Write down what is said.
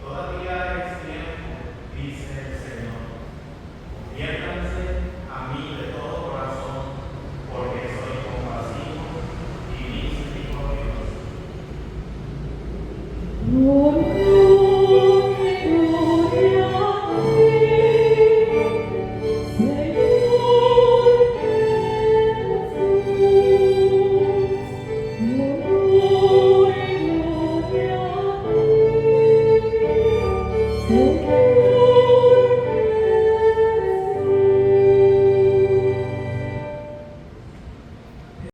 Todavía es tiempo, dice el Señor. Conviértanse a mí de todo corazón, porque soy compasivo y misericordioso. Gloria a ti, Señor.